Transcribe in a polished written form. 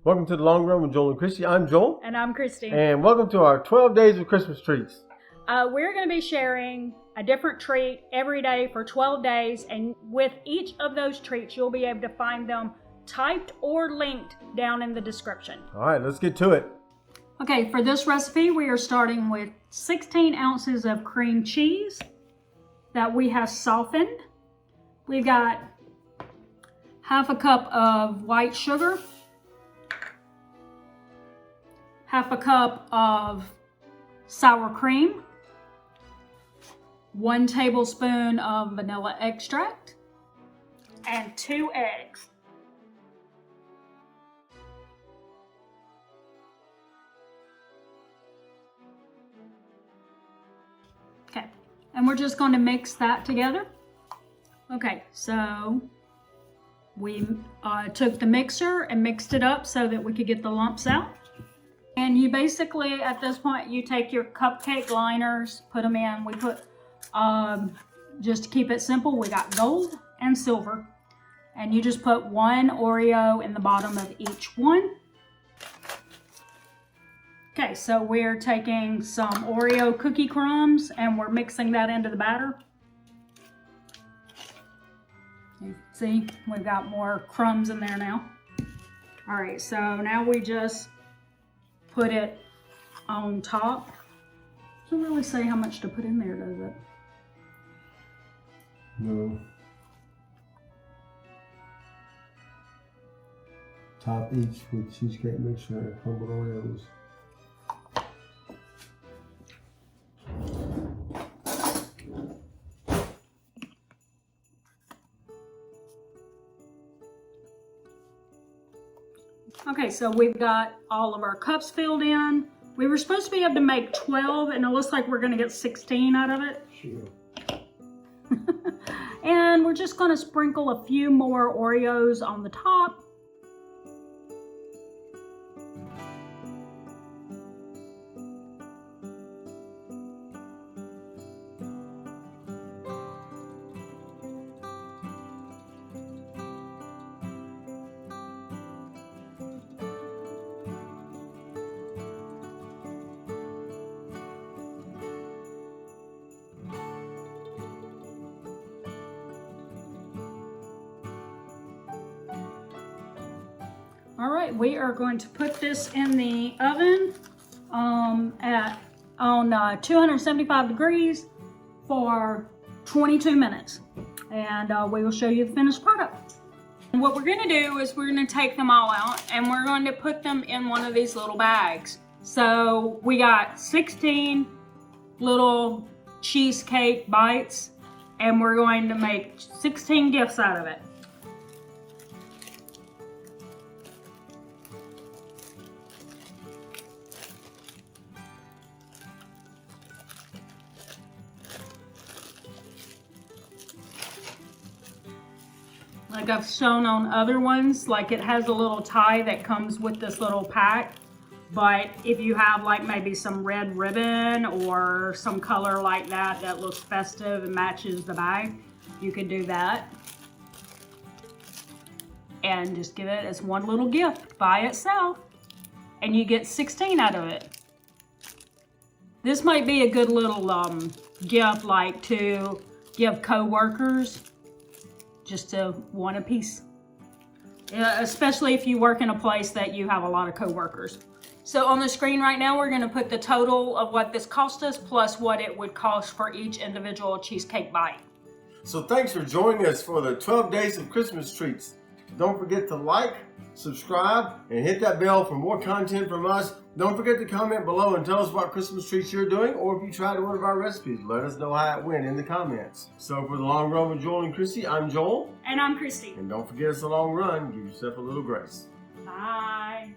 Welcome to the Long Run with Joel and Christy. I'm Joel. And I'm Christy. And welcome to our 12 days of Christmas treats. We're going to be sharing a different treat every day for 12 days. And with each of those treats, you'll be able to find them typed or linked down in the description. All right, let's get to it. Okay, for this recipe, we are starting with 16 ounces of cream cheese that we have softened. We've got half a cup of white sugar, half a cup of sour cream, 1 tablespoon of vanilla extract, and 2 eggs. Okay, and we're just going to mix that together. Okay, so we took the mixer and mixed it up so that we could get the lumps out. And you basically, at this point, you take your cupcake liners, put them in. We put, just to keep it simple, we got gold and silver. And you just put 1 Oreo in the bottom of each one. Okay, so we're taking some Oreo cookie crumbs and we're mixing that into the batter. You see, we've got more crumbs in there now. All right, so now we just put it on top. Doesn't really say how much to put in there, does it? No. Top each with cheesecake mixture and crumbled Oreos. Okay, so we've got all of our cups filled in. We were supposed to be able to make 12, and it looks like we're going to get 16 out of it. Sure. And we're just going to sprinkle a few more Oreos on the top. All right, we are going to put this in the oven on 275 degrees for 22 minutes. And we will show you the finished product. And what we're gonna do is we're gonna take them all out and we're going to put them in one of these little bags. So we got 16 little cheesecake bites and we're going to make 16 gifts out of it. Like I've shown on other ones, like it has a little tie that comes with this little pack. But if you have like maybe some red ribbon or some color like that that looks festive and matches the bag, you can do that. And just give it as one little gift by itself. And you get 16 out of it. This might be a good little gift like to give co-workers. Just one a piece, especially if you work in a place that you have a lot of co-workers. So on the screen right now, we're gonna put the total of what this cost us plus what it would cost for each individual cheesecake bite. So thanks for joining us for the 12 days of Christmas treats. Don't forget to like, subscribe, and hit that bell for more content from us. Don't forget to comment below and tell us what Christmas treats you're doing, or if you tried one of our recipes, let us know how it went in the comments. So for the Long Run with Joel and Christy, I'm Joel. And I'm Christy. And don't forget it's a long run. Give yourself a little grace. Bye.